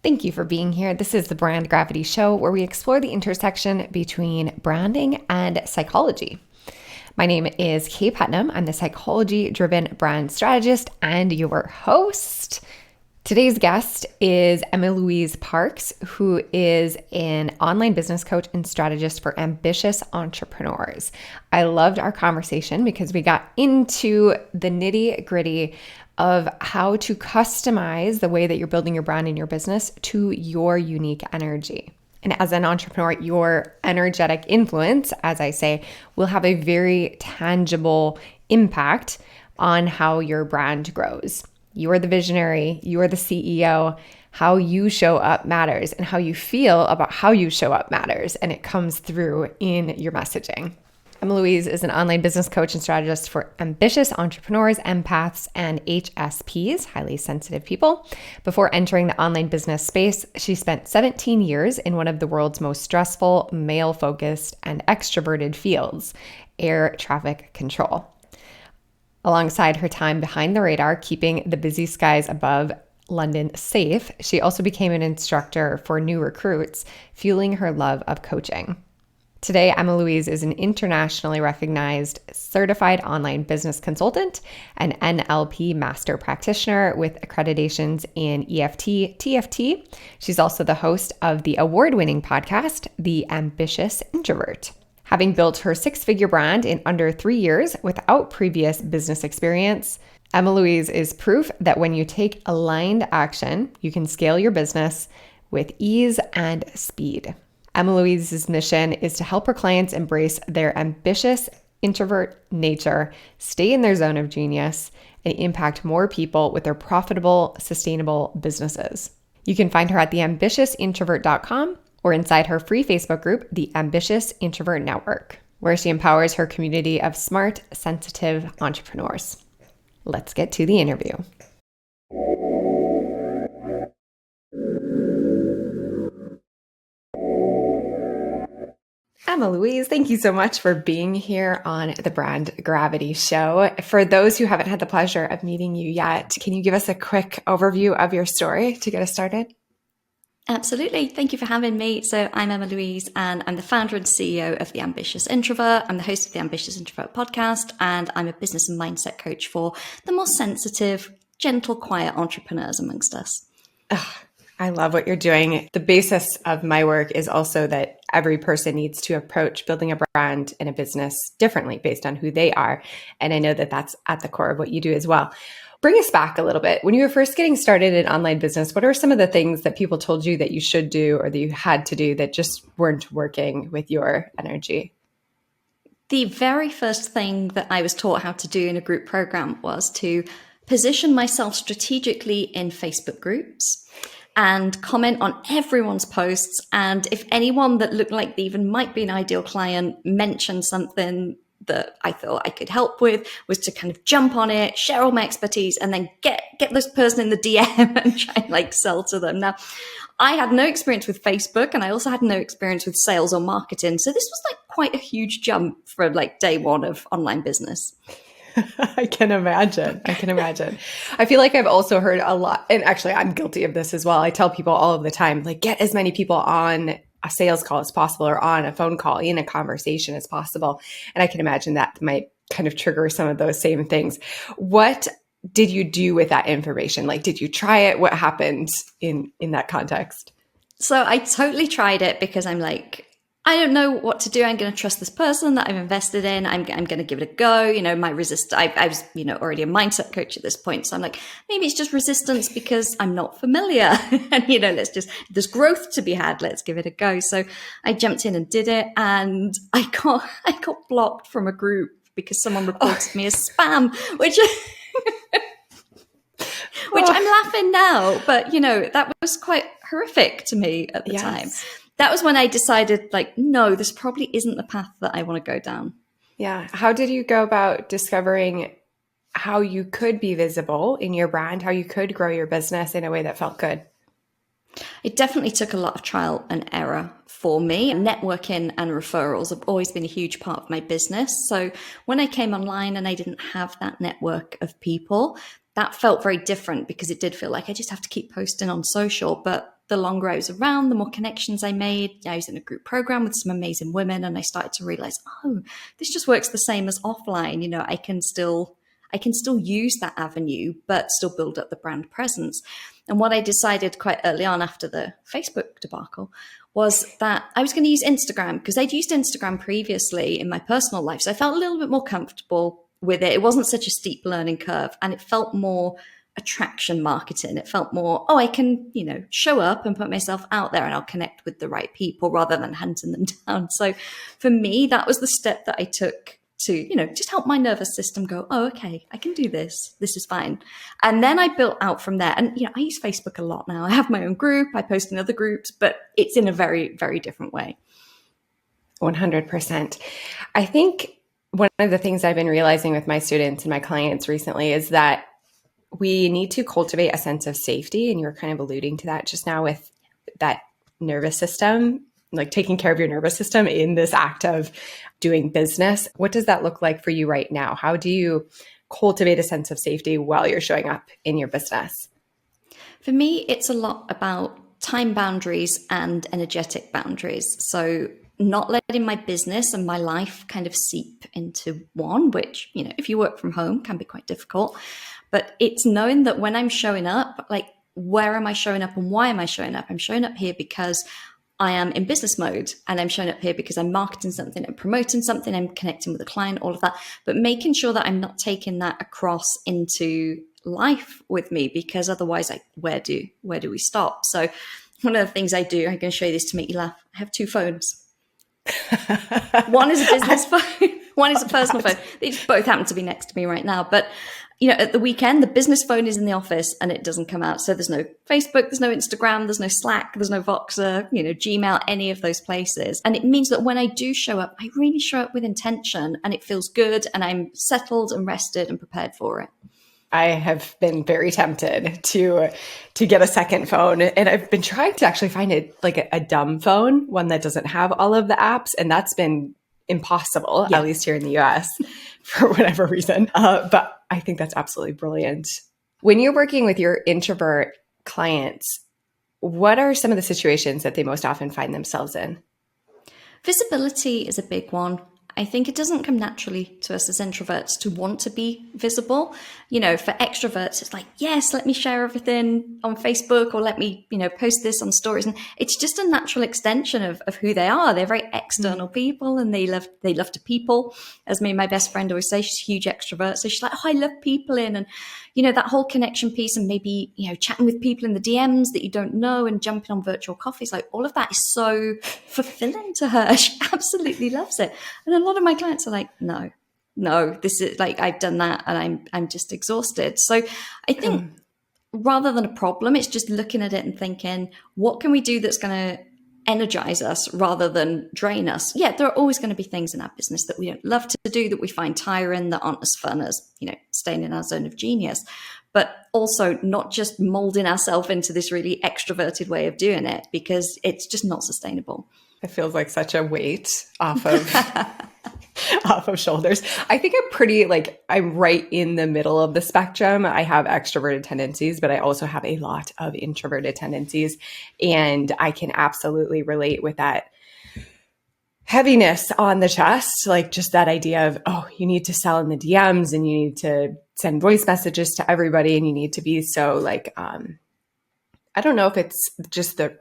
Thank you for being here. This is the Brand Gravity Show, where we explore the intersection between branding and psychology. My name is Kaye Putnam. I'm the psychology-driven brand strategist and your host. Today's guest is Emma-Louise Parkes, who is an online business coach and strategist for ambitious entrepreneurs. I loved our conversation because we got into the nitty-gritty of how to customize the way that you're building your brand and your business to your unique energy. And as an entrepreneur, your energetic influence, as I say, will have a very tangible impact on how your brand grows. You are the visionary, you are the CEO. How you show up matters, and how you feel about how you show up matters, and it comes through in your messaging. Emma-Louise is an online business coach and strategist for ambitious entrepreneurs, empaths, and HSPs, highly sensitive people. Before entering the online business space, she spent 17 years in one of the world's most stressful, male-focused, and extroverted fields, air traffic control. Alongside her time behind the radar, keeping the busy skies above London safe, she also became an instructor for new recruits, fueling her love of coaching. Today, Emma-Louise is an internationally recognized certified online business consultant, an NLP master practitioner with accreditations in EFT, TFT. She's also the host of the award-winning podcast, The Ambitious Introvert. Having built her six-figure brand in under 3 years without previous business experience, Emma-Louise is proof that when you take aligned action, you can scale your business with ease and speed. Emma-Louise's mission is to help her clients embrace their ambitious introvert nature, stay in their zone of genius, and impact more people with their profitable, sustainable businesses. You can find her at theambitiousintrovert.com or inside her free Facebook group, the Ambitious Introvert Network, where she empowers her community of smart, sensitive entrepreneurs. Let's get to the interview. Emma-Louise, thank you so much for being here on the Brand Gravity Show. For those who haven't had the pleasure of meeting you yet, can you give us a quick overview of your story to get us started? Absolutely. Thank you for having me. So I'm Emma-Louise and I'm the founder and CEO of The Ambitious Introvert. I'm the host of the Ambitious Introvert podcast, and I'm a business and mindset coach for the more sensitive, gentle, quiet entrepreneurs amongst us. I love what you're doing. The basis of my work is also that every person needs to approach building a brand and a business differently based on who they are. And I know that that's at the core of what you do as well. Bring us back a little bit. When you were first getting started in online business, what are some of the things that people told you that you should do or that you had to do that just weren't working with your energy? The very first thing that I was taught how to do in a group program was to position myself strategically in Facebook groups and comment on everyone's posts. And if anyone that looked like they even might be an ideal client mentioned something that I thought I could help with, was to kind of jump on it, share all my expertise, and then get this person in the DM and try and sell to them. Now, I had no experience with Facebook, and I also had no experience with sales or marketing. So this was quite a huge jump for day one of online business. I can imagine. I feel like I've also heard a lot, and actually I'm guilty of this as well. I tell people all of the time, get as many people on a sales call as possible or on a phone call in a conversation as possible. And I can imagine that might kind of trigger some of those same things. What did you do with that information? Did you try it? What happened in that context? So I totally tried it because I'm I don't know what to do. I'm going to trust this person that I've invested in. I'm going to give it a go. I was, already a mindset coach at this point. So I'm maybe it's just resistance because I'm not familiar. And, there's growth to be had. Let's give it a go. So I jumped in and did it. And I got blocked from a group because someone reported me as spam, which I'm laughing now. But, that was quite horrific to me at the time. That was when I decided, no, this probably isn't the path that I want to go down. Yeah. How did you go about discovering how you could be visible in your brand, how you could grow your business in a way that felt good? It definitely took a lot of trial and error for me. Networking and referrals have always been a huge part of my business. So when I came online and I didn't have that network of people, that felt very different because it did feel like I just have to keep posting on social. But the longer I was around, the more connections I made. I was in a group program with some amazing women, and I started to realize, oh, this just works the same as offline. You know, I can still use that avenue, but still build up the brand presence. And what I decided quite early on after the Facebook debacle was that I was going to use Instagram, because I'd used Instagram previously in my personal life. So I felt a little bit more comfortable with it. It wasn't such a steep learning curve, and it felt more attraction marketing. It felt more, oh, I can, you know, show up and put myself out there and I'll connect with the right people rather than hunting them down. So for me, that was the step that I took to, you know, just help my nervous system go, oh, okay, I can do this. This is fine. And then I built out from there. And, you know, I use Facebook a lot now. I have my own group. I post in other groups, but it's in a very, very different way. 100%. I think one of the things I've been realizing with my students and my clients recently is that we need to cultivate a sense of safety. And you were kind of alluding to that just now with that nervous system, like taking care of your nervous system in this act of doing business. What does that look like for you right now? How do you cultivate a sense of safety while you're showing up in your business? For me, it's a lot about time boundaries and energetic boundaries. So not letting my business and my life kind of seep into one, which, you know, if you work from home can be quite difficult. But it's knowing that when I'm showing up, like, where am I showing up and why am I showing up? I'm showing up here because I am in business mode, and I'm showing up here because I'm marketing something and promoting something. I'm connecting with a client, all of that, but making sure that I'm not taking that across into life with me, because otherwise, where do we stop? So one of the things I do, I'm going to show you this to make you laugh. I have two phones. One is a business phone. One is a personal phone. They just both happen to be next to me right now. But, you know, at the weekend, the business phone is in the office and it doesn't come out. So there's no Facebook, there's no Instagram, there's no Slack, there's no Voxer, you know, Gmail, any of those places. And it means that when I do show up, I really show up with intention, and it feels good, and I'm settled and rested and prepared for it. I have been very tempted to get a second phone, and I've been trying to actually find it like a dumb phone, one that doesn't have all of the apps, and that's been impossible, at least here in the US, for whatever reason. But I think that's absolutely brilliant. When you're working with your introvert clients, what are some of the situations that they most often find themselves in? Visibility is a big one. I think it doesn't come naturally to us as introverts to want to be visible. You know, for extroverts, it's like, yes, let me share everything on Facebook, or let me, you know, post this on stories. And it's just a natural extension of who they are. They're very external people, and they love to people. As me and my best friend always say, she's a huge extrovert. So she's like, oh, I love people in. And, you know, that whole connection piece, and maybe, you know, chatting with people in the DMs that you don't know and jumping on virtual coffees, like all of that is so fulfilling to her. She absolutely loves it. And a lot of my clients are like, no, this is like, I've done that and I'm just exhausted. So I think rather than a problem, it's just looking at it and thinking, what can we do that's going to energize us rather than drain us? Yeah, there are always going to be things in our business that we don't love to do, that we find tiring, that aren't as fun as, you know, staying in our zone of genius. But also not just molding ourselves into this really extroverted way of doing it, because it's just not sustainable. It feels like such a weight off of off of shoulders. I think I'm right in the middle of the spectrum. I have extroverted tendencies, but I also have a lot of introverted tendencies. And I can absolutely relate with that heaviness on the chest, like just that idea of, oh, you need to sell in the DMs, and you need to send voice messages to everybody, and you need to be so like, I don't know if it's just the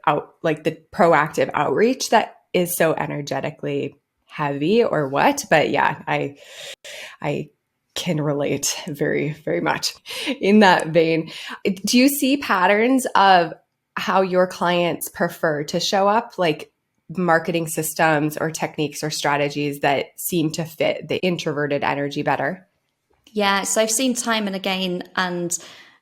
proactive outreach that is so energetically heavy or what, but yeah, I can relate very, very much in that vein. Do you see patterns of how your clients prefer to show up, like marketing systems or techniques or strategies that seem to fit the introverted energy better? Yeah, so I've seen time and again, and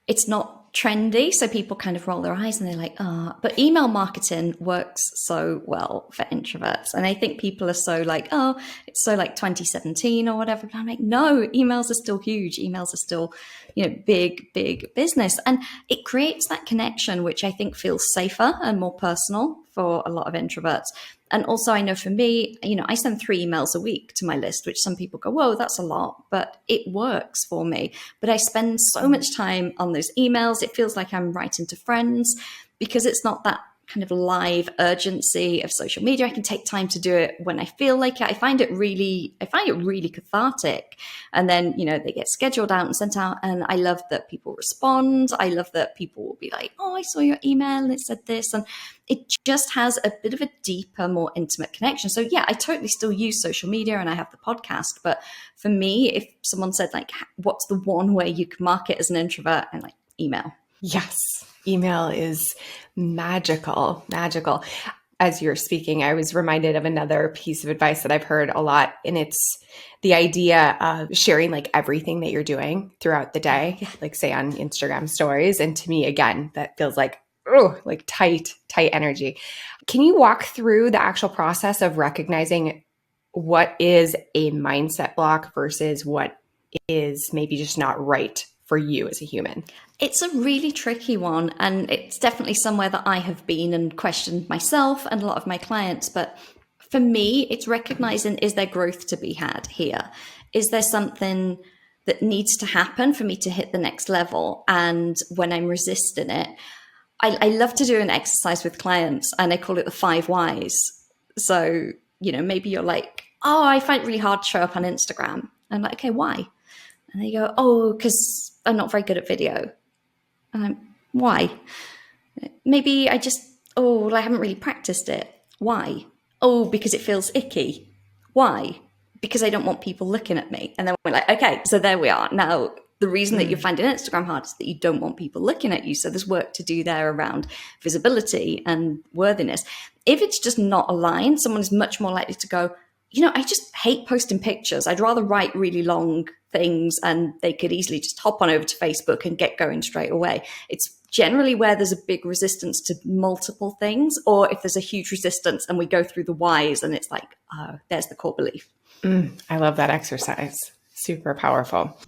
it's not trendy, so people kind of roll their eyes and they're like, but email marketing works so well for introverts. And I think people are so like, oh, it's so like 2017 or whatever. But I'm like, no, emails are still huge. Emails are still, you know, big business. And it creates that connection, which I think feels safer and more personal for a lot of introverts. And also I know for me, I send 3 emails a week to my list, which some people go, whoa, that's a lot, but it works for me. But I spend so much time on those emails. It feels like I'm writing to friends because it's not that kind of live urgency of social media. I can take time to do it when I feel like it. I find it really cathartic. And then, they get scheduled out and sent out. And I love that people respond. I love that people will be like, oh, I saw your email and it said this. And it just has a bit of a deeper, more intimate connection. So yeah, I totally still use social media and I have the podcast. But for me, if someone said like, what's the one way you can market as an introvert? I'm like, email. Yes. Email is magical. As you're speaking, I was reminded of another piece of advice that I've heard a lot, and it's the idea of sharing like everything that you're doing throughout the day, like say on Instagram stories. And to me, again, that feels like, like tight energy. Can you walk through the actual process of recognizing what is a mindset block versus what is maybe just not right for you as a human? It's a really tricky one, and it's definitely somewhere that I have been and questioned myself and a lot of my clients. But for me, it's recognizing, is there growth to be had here? Is there something that needs to happen for me to hit the next level? And when I'm resisting it, I love to do an exercise with clients, and I call it the 5 whys. So, maybe you're like, oh, I find it really hard to show up on Instagram. And I'm like, okay, why? And they go, oh, because I'm not very good at video. Why? Maybe I haven't really practiced it. Why? Oh, because it feels icky. Why? Because I don't want people looking at me. And then we're like, okay, so there we are. Now, the reason that you're finding Instagram hard is that you don't want people looking at you. So there's work to do there around visibility and worthiness. If it's just not aligned, someone is much more likely to go, I just hate posting pictures. I'd rather write really long things, and they could easily just hop on over to Facebook and get going straight away. It's generally where there's a big resistance to multiple things, or if there's a huge resistance and we go through the whys and it's like, oh, there's the core belief. I love that exercise. Super powerful.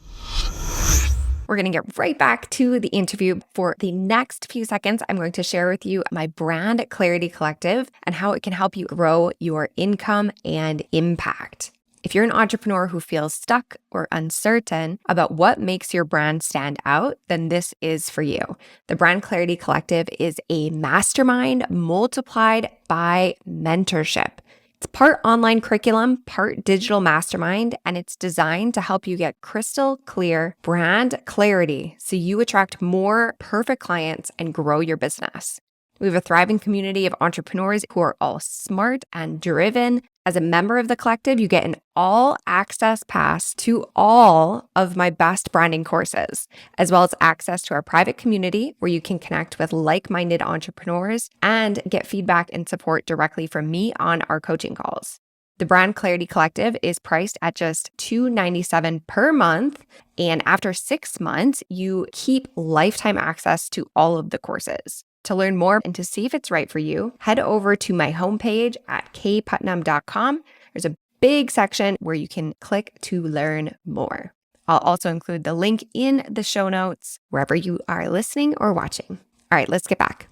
We're going to get right back to the interview. For the next few seconds, I'm going to share with you my Brand Clarity Collective and how it can help you grow your income and impact. If you're an entrepreneur who feels stuck or uncertain about what makes your brand stand out, then this is for you. The Brand Clarity Collective is a mastermind multiplied by mentorship. It's part online curriculum, part digital mastermind, and it's designed to help you get crystal clear brand clarity so you attract more perfect clients and grow your business. We have a thriving community of entrepreneurs who are all smart and driven. As a member of the collective, you get an all-access pass to all of my best branding courses, as well as access to our private community where you can connect with like-minded entrepreneurs and get feedback and support directly from me on our coaching calls. The Brand Clarity Collective is priced at just $297 per month, and after 6 months, you keep lifetime access to all of the courses. To learn more and to see if it's right for you, head over to my homepage at kayeputnam.com. There's a big section where you can click to learn more. I'll also include the link in the show notes wherever you are listening or watching. All right, let's get back.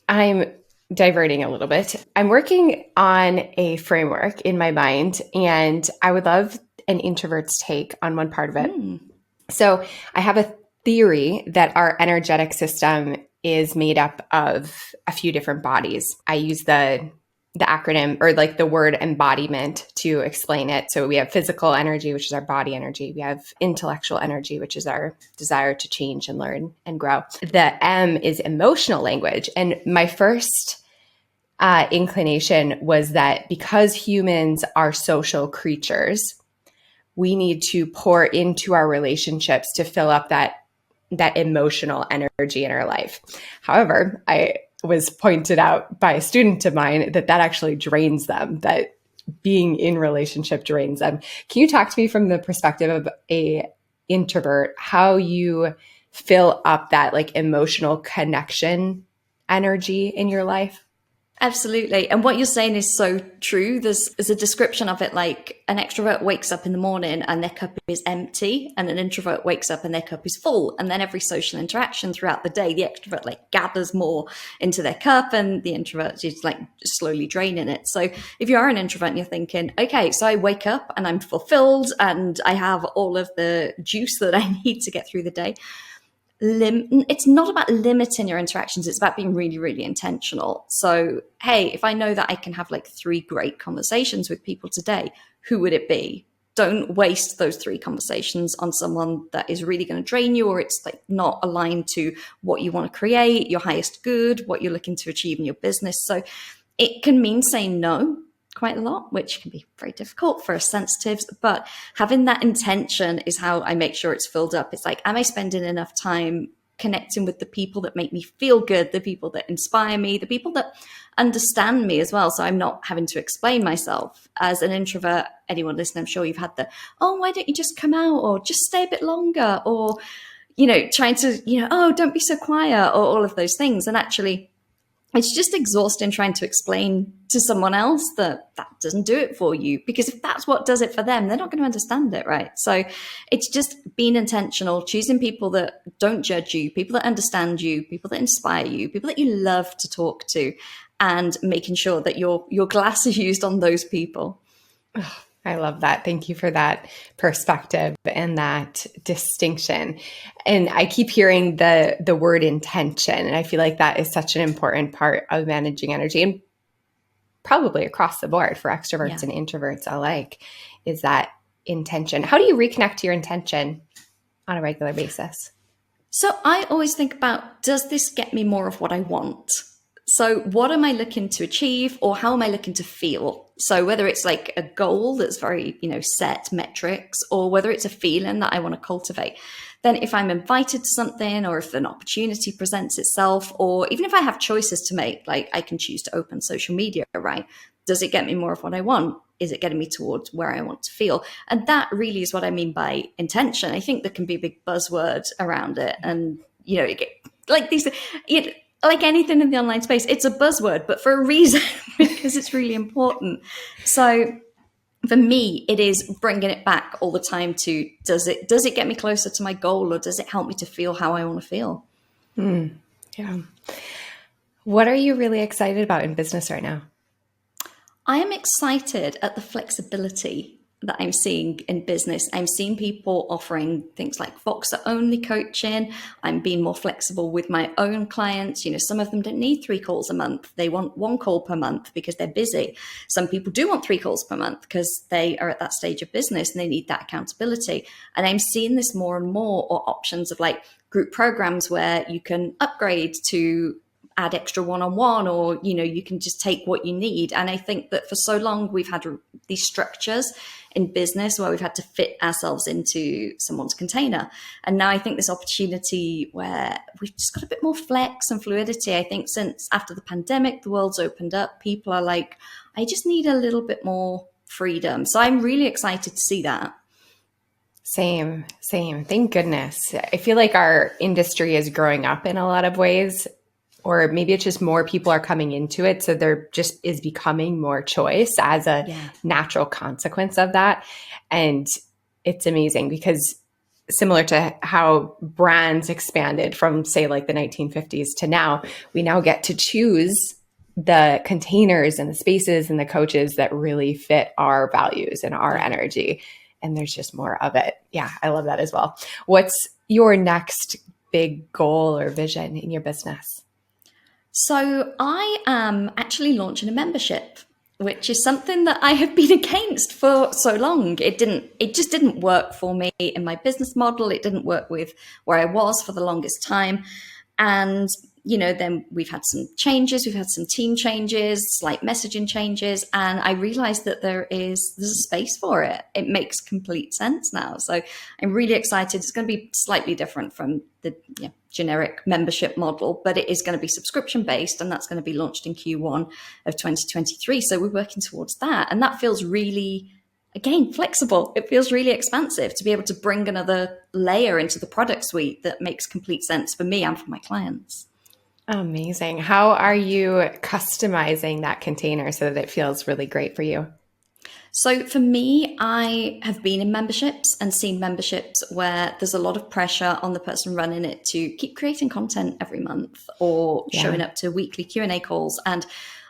I'm diverting a little bit. I'm working on a framework in my mind, and I would love an introvert's take on one part of it. So I have a theory that our energetic system is made up of a few different bodies. I use the acronym or like the word embodiment to explain it. So we have physical energy, which is our body energy. We have intellectual energy, which is our desire to change and learn and grow. The M is emotional language. And my first inclination was that because humans are social creatures, we need to pour into our relationships to fill up that emotional energy in our life. However, I was pointed out by a student of mine that actually drains them, that being in relationship drains them. Can you talk to me from the perspective of a introvert, how you fill up that like emotional connection energy in your life? Absolutely. And what you're saying is so true. There's a description of it like an extrovert wakes up in the morning and their cup is empty, and an introvert wakes up and their cup is full. And then every social interaction throughout the day, the extrovert like gathers more into their cup and the introvert is like slowly draining it. So if you are an introvert and you're thinking, okay, so I wake up and I'm fulfilled and I have all of the juice that I need to get through the day, it's not about limiting your interactions. It's about being really, really intentional. So, hey, if I know that I can have like 3 great conversations with people today, who would it be? Don't waste those 3 conversations on someone that is really going to drain you, or it's like not aligned to what you want to create, your highest good, what you're looking to achieve in your business. So it can mean saying no quite a lot, which can be very difficult for us sensitives, but having that intention is how I make sure it's filled up. It's like, am I spending enough time connecting with the people that make me feel good, the people that inspire me, the people that understand me as well, so I'm not having to explain myself. As an introvert, anyone listening, I'm sure you've had the, oh, why don't you just come out, or just stay a bit longer, or, trying to, oh, don't be so quiet, or all of those things. And actually, it's just exhausting trying to explain to someone else that doesn't do it for you, because if that's what does it for them, they're not going to understand it, right? So it's just being intentional, choosing people that don't judge you, people that understand you, people that inspire you, people that you love to talk to, and making sure that your glass is used on those people. I love that. Thank you for that perspective and that distinction. And I keep hearing the word intention. And I feel like that is such an important part of managing energy, and probably across the board for extroverts and introverts alike, is that intention. How do you reconnect to your intention on a regular basis? So I always think about, does this get me more of what I want? So what am I looking to achieve, or how am I looking to feel? So whether it's like a goal that's very, set metrics, or whether it's a feeling that I want to cultivate, then if I'm invited to something, or if an opportunity presents itself, or even if I have choices to make, like I can choose to open social media, right? Does it get me more of what I want? Is it getting me towards where I want to feel? And that really is what I mean by intention. I think there can be a big buzzword around it. And, like these, like anything in the online space, it's a buzzword, but for a reason, because it's really important. So for me, it is bringing it back all the time to, does it get me closer to my goal, or does it help me to feel how I want to feel? Yeah. What are you really excited about in business right now? I am excited at the flexibility that I'm seeing in business. I'm seeing people offering things like Voxer only coaching. I'm being more flexible with my own clients. Some of them don't need 3 calls a month. They want 1 call per month because they're busy. Some people do want 3 calls per month because they are at that stage of business and they need that accountability. And I'm seeing this more and more, or options of like group programs where you can upgrade to add extra one-on-one, or you can just take what you need. And I think that for so long we've had these structures in business where we've had to fit ourselves into someone's container, and now I think this opportunity where we've just got a bit more flex and fluidity. I think since after the pandemic, the world's opened up, people are like, I just need a little bit more freedom. So I'm really excited to see that. Same. Thank goodness. I feel like our industry is growing up in a lot of ways, or maybe it's just more people are coming into it. So there just is becoming more choice as a natural consequence of that. And it's amazing because similar to how brands expanded from, say, like the 1950s to now, we now get to choose the containers and the spaces and the coaches that really fit our values and our energy. And there's just more of it. Yeah, I love that as well. What's your next big goal or vision in your business? So I am actually launching a membership, which is something that I have been against for so long. It just didn't work for me in my business model. It didn't work with where I was for the longest time. And, then we've had some changes. We've had some team changes, slight messaging changes. And I realized that there's a space for it. It makes complete sense now. So I'm really excited. It's going to be slightly different from the generic membership model, but it is going to be subscription based, and that's going to be launched in Q1 of 2023. So we're working towards that. And that feels really, again, flexible. It feels really expansive to be able to bring another layer into the product suite that makes complete sense for me and for my clients. Amazing. How are you customizing that container so that it feels really great for you? So for me, I have been in memberships and seen memberships where there's a lot of pressure on the person running it to keep creating content every month or Yeah. showing up to weekly Q&A calls. And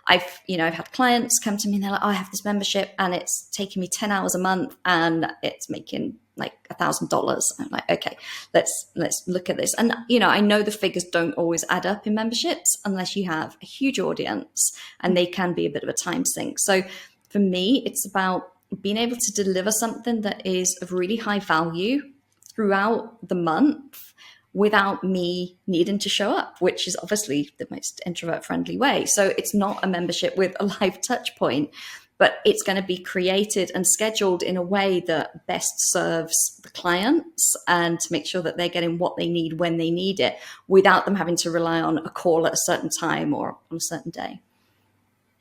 I've had clients come to me and they're like, oh, I have this membership and it's taking me 10 hours a month and it's making like $1,000. I'm like, okay, let's look at this. And, I know the figures don't always add up in memberships unless you have a huge audience, and they can be a bit of a time sink. So for me, it's about being able to deliver something that is of really high value throughout the month without me needing to show up, which is obviously the most introvert friendly way. So it's not a membership with a live touch point, but it's going to be created and scheduled in a way that best serves the clients and to make sure that they're getting what they need when they need it without them having to rely on a call at a certain time or on a certain day.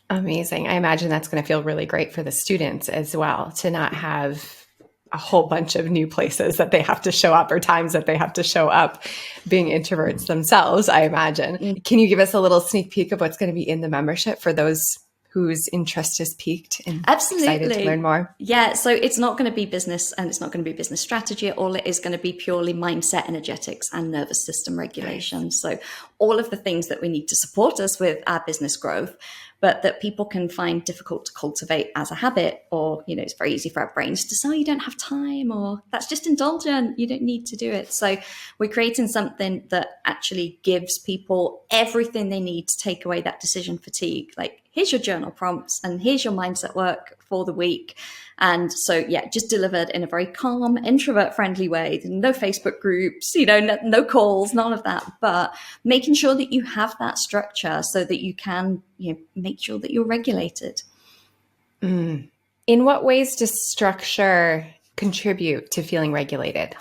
Amazing. I imagine that's going to feel really great for the students as well to not have a whole bunch of new places that they have to show up or times that they have to show up being introverts themselves, I imagine. Can you give us a little sneak peek of what's going to be in the membership for those whose interest is piqued and excited to learn more? Yeah, so it's not going to be business and it's not going to be business strategy at all. It is going to be purely mindset, energetics, and nervous system regulation. Nice. So all of the things that we need to support us with our business growth, but that people can find difficult to cultivate as a habit, or, it's very easy for our brains to say, oh, you don't have time, or that's just indulgent, you don't need to do it. So we're creating something that actually gives people everything they need to take away that decision fatigue. Like, here's your journal prompts and here's your mindset work for the week. And so, yeah, just delivered in a very calm, introvert-friendly way. No Facebook groups, no calls, none of that. But making sure that you have that structure so that you can, make sure that you're regulated. In what ways does structure contribute to feeling regulated?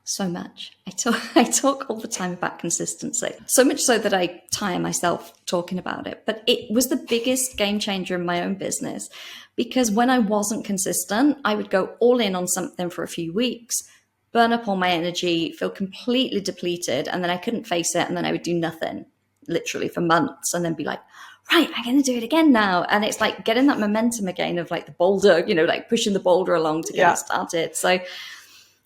So much. I talk all the time about consistency. So much so that I tire myself talking about it. But it was the biggest game changer in my own business, because when I wasn't consistent, I would go all in on something for a few weeks, burn up all my energy, feel completely depleted, and then I couldn't face it. And then I would do nothing literally for months and then be like, right, I'm going to do it again now. And it's like getting that momentum again of like the boulder, like pushing the boulder along to get it started. So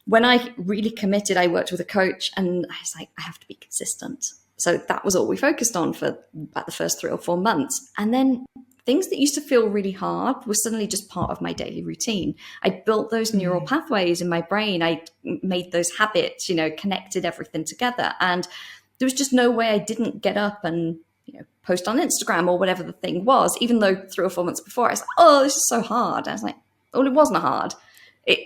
when I really committed, I worked with a coach and I was like, I have to be consistent. So that was all we focused on for about the first 3 or 4 months. And then things that used to feel really hard were suddenly just part of my daily routine. I built those neural pathways in my brain. I made those habits, connected everything together. And there was just no way I didn't get up and, post on Instagram or whatever the thing was, even though 3 or 4 months before I was like, oh, this is so hard. I was like, well, it wasn't hard.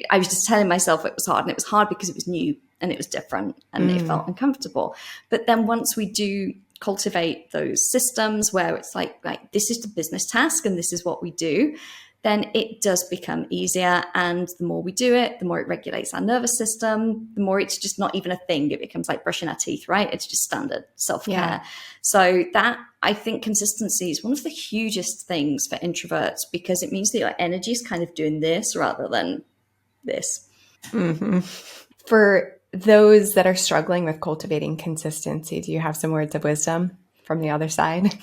I was just telling myself it was hard, and it was hard because it was new and it was different and it felt uncomfortable. But then once we do cultivate those systems where it's like this is the business task and this is what we do, then it does become easier. And the more we do it, the more it regulates our nervous system, the more it's just not even a thing. It becomes like brushing our teeth, right? It's just standard self-care. Yeah. So that, I think consistency is one of the hugest things for introverts, because it means that your energy is kind of doing this rather than this. Mm-hmm. For those that are struggling with cultivating consistency, do you have some words of wisdom from the other side?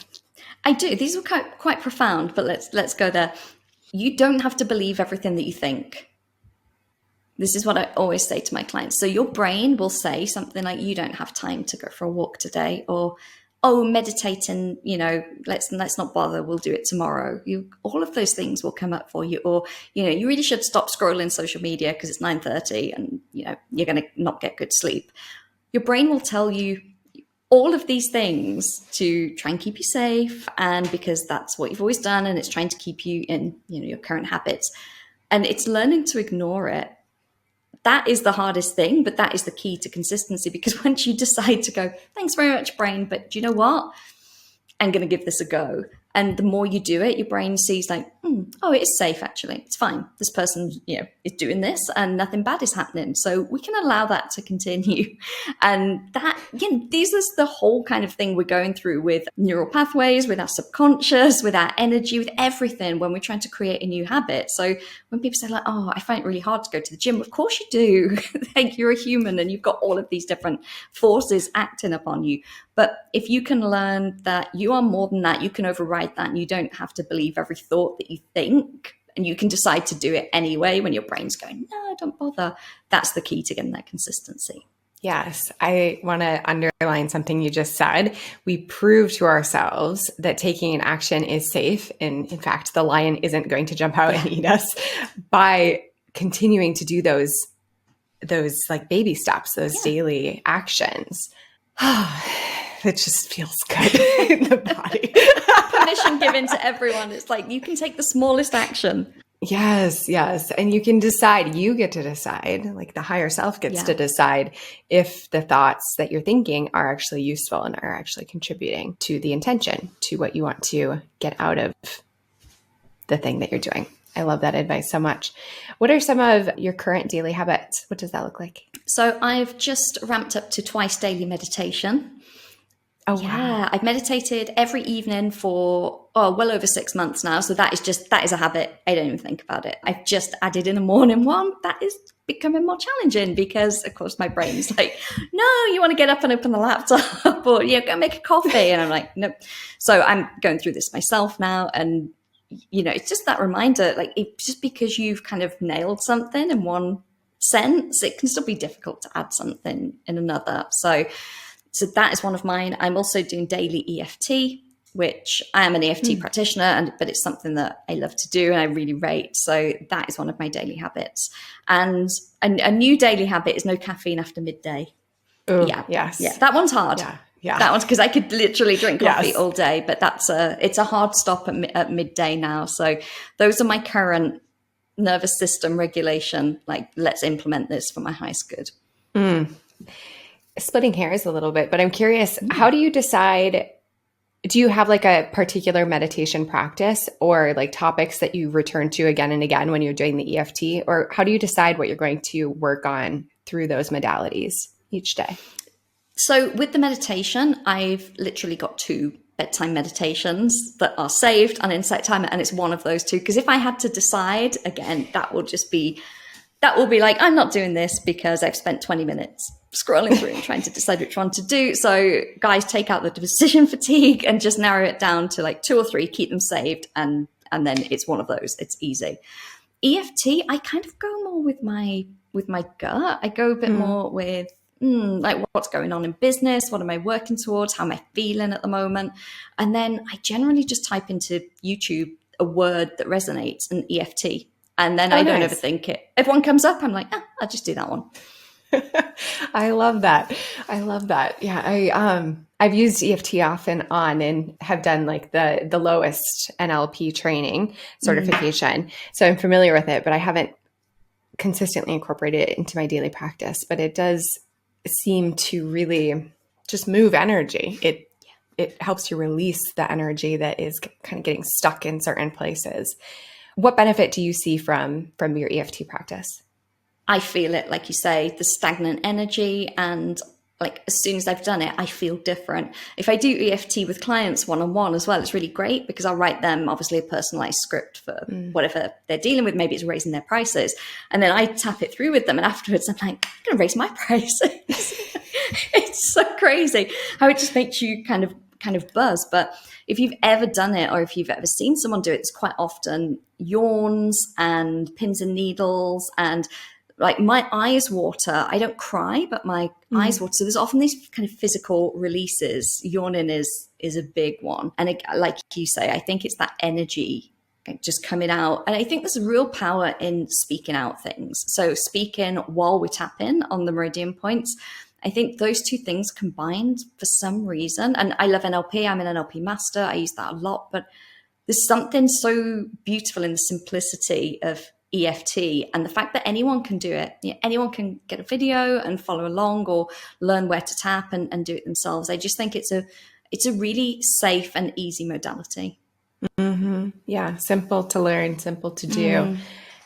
I do. These are quite profound, but let's go there. You don't have to believe everything that you think. This is what I always say to my clients. So your brain will say something like, you don't have time to go for a walk today, or, oh, meditating, let's not bother, we'll do it tomorrow. All of those things will come up for you. Or, you really should stop scrolling social media because it's 9:30 and, you're going to not get good sleep. Your brain will tell you all of these things to try and keep you safe, and because that's what you've always done, and it's trying to keep you in, your current habits. And it's learning to ignore it. That is the hardest thing, but that is the key to consistency, because once you decide to go, thanks very much, brain, but do you know what? I'm going to give this a go. And the more you do it, your brain sees like, oh, it is safe, actually. It's fine. This person, is doing this and nothing bad is happening. So we can allow that to continue. And that, this is the whole kind of thing we're going through with neural pathways, with our subconscious, with our energy, with everything when we're trying to create a new habit. So when people say like, oh, I find it really hard to go to the gym, of course you do. Like, you're a human and you've got all of these different forces acting upon you. But if you can learn that you are more than that, you can override that, and you don't have to believe every thought that you think, and you can decide to do it anyway when your brain's going, no, don't bother. That's the key to getting that consistency. Yes, I want to underline something you just said. We prove to ourselves that taking an action is safe. And in fact, the lion isn't going to jump out and eat us by continuing to do those like baby steps, those daily actions. It just feels good in the body. Permission given to everyone. It's like you can take the smallest action. Yes. And you can decide, you get to decide, like the higher self gets to decide if the thoughts that you're thinking are actually useful and are actually contributing to the intention, to what you want to get out of the thing that you're doing. I love that advice so much. What are some of your current daily habits? What does that look like? So I've just ramped up to twice daily meditation. Oh, wow. I've meditated every evening for well over 6 months now. So that is a habit. I don't even think about it. I've just added in a morning one. That is becoming more challenging because, of course, my brain's like, no, you want to get up and open the laptop or go make a coffee. And I'm like, nope. So I'm going through this myself now. And, it's just that reminder, like just because you've kind of nailed something in one sense, it can still be difficult to add something in another. So that is one of mine. I'm also doing daily EFT, which I am an EFT practitioner, but it's something that I love to do and I really rate. So that is one of my daily habits. And a new daily habit is no caffeine after midday. Ooh, yes. Yeah. That one's hard. Yeah. That one's because I could literally drink coffee all day, but it's a hard stop at midday now. So those are my current nervous system regulation. Like, let's implement this for my highest good. Splitting hairs a little bit, but I'm curious, how do you decide, do you have like a particular meditation practice or like topics that you return to again and again when you're doing the EFT? Or how do you decide what you're going to work on through those modalities each day? So with the meditation, I've literally got 2 bedtime meditations that are saved on Insight Timer, and it's one of those 2. Because if I had to decide, again, that will be like, I'm not doing this because I've spent 20 minutes scrolling through and trying to decide which one to do. So guys, take out the decision fatigue and just narrow it down to like 2 or 3, keep them saved. And then it's one of those. It's easy. EFT, I kind of go more with my gut. I go a bit more with like what's going on in business, what am I working towards, how am I feeling at the moment, and then I generally just type into YouTube a word that resonates, an EFT, and then I don't overthink it. If one comes up, I'm like, I'll just do that one. I love that. Yeah, I've used EFT off and on and have done like the lowest NLP training certification. So I'm familiar with it, but I haven't consistently incorporated it into my daily practice. But it does seem to really just move energy. It helps you release the energy that is kind of getting stuck in certain places. What benefit do you see from your EFT practice? I feel it, like you say, the stagnant energy, and like as soon as I've done it, I feel different. If I do EFT with clients one-on-one as well, it's really great because I'll write them obviously a personalized script for whatever they're dealing with. Maybe it's raising their prices. And then I tap it through with them. And afterwards, I'm like, I'm going to raise my prices. It's so crazy how it just makes you kind of buzz. But if you've ever done it or if you've ever seen someone do it, it's quite often yawns and pins and needles and like my eyes water. I don't cry, but my eyes water. So there's often these kind of physical releases. Yawning is a big one. And it, like you say, I think it's that energy just coming out. And I think there's a real power in speaking out things. So speaking while we tap in on the meridian points, I think those 2 things combined for some reason. And I love NLP. I'm an NLP master. I use that a lot. But there's something so beautiful in the simplicity of EFT and the fact that anyone can do it. Anyone can get a video and follow along or learn where to tap and do it themselves. I just think it's a really safe and easy modality. Yeah, simple to learn, simple to do,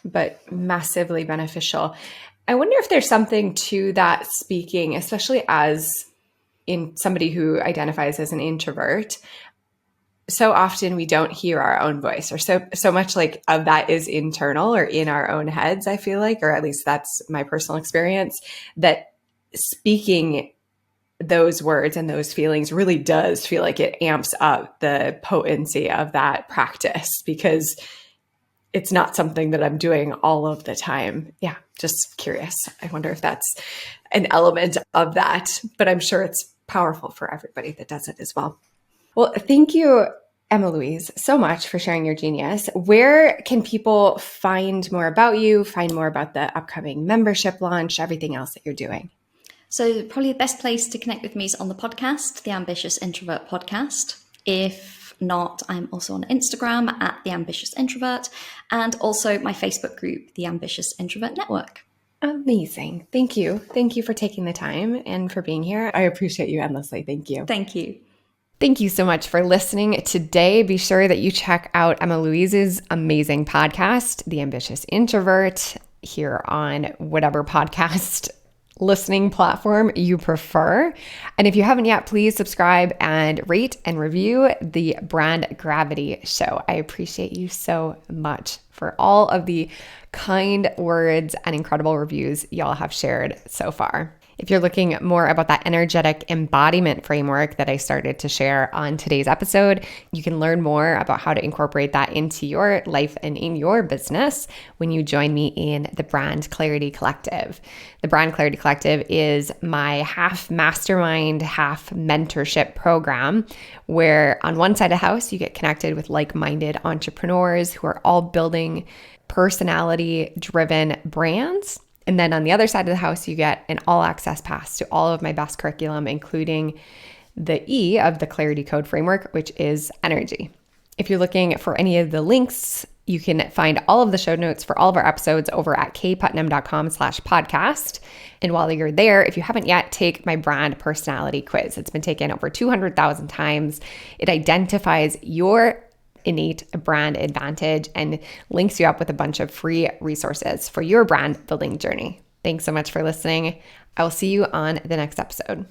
but massively beneficial. I wonder if there's something to that speaking, especially as in somebody who identifies as an introvert. So often we don't hear our own voice, or so much like of that is internal or in our own heads, I feel like, or at least that's my personal experience, that speaking those words and those feelings really does feel like it amps up the potency of that practice, because it's not something that I'm doing all of the time. Yeah, just curious. I wonder if that's an element of that, but I'm sure it's powerful for everybody that does it as well. Well, thank you, Emma-Louise, so much for sharing your genius. Where can people find more about you, find more about the upcoming membership launch, everything else that you're doing? So probably the best place to connect with me is on the podcast, the Ambitious Introvert podcast. If not, I'm also on Instagram at the Ambitious Introvert, and also my Facebook group, the Ambitious Introvert Network. Amazing. Thank you. Thank you for taking the time and for being here. I appreciate you endlessly. Thank you. Thank you. Thank you so much for listening today. Be sure that you check out Emma-Louise's amazing podcast, The Ambitious Introvert, here on whatever podcast listening platform you prefer. And if you haven't yet, please subscribe and rate and review the Brand Gravity Show. I appreciate you so much for all of the kind words and incredible reviews y'all have shared so far. If you're looking more about that energetic embodiment framework that I started to share on today's episode, you can learn more about how to incorporate that into your life and in your business when you join me in the Brand Clarity Collective. The Brand Clarity Collective is my half mastermind, half mentorship program where on one side of the house, you get connected with like-minded entrepreneurs who are all building personality-driven brands. And then on the other side of the house, you get an all-access pass to all of my best curriculum, including the E of the Clarity Code framework, which is energy. If you're looking for any of the links, you can find all of the show notes for all of our episodes over at kputnam.com/podcast. And while you're there, if you haven't yet, take my brand personality quiz. It's been taken over 200,000 times. It identifies your innate brand advantage and links you up with a bunch of free resources for your brand building journey. Thanks so much for listening. I will see you on the next episode.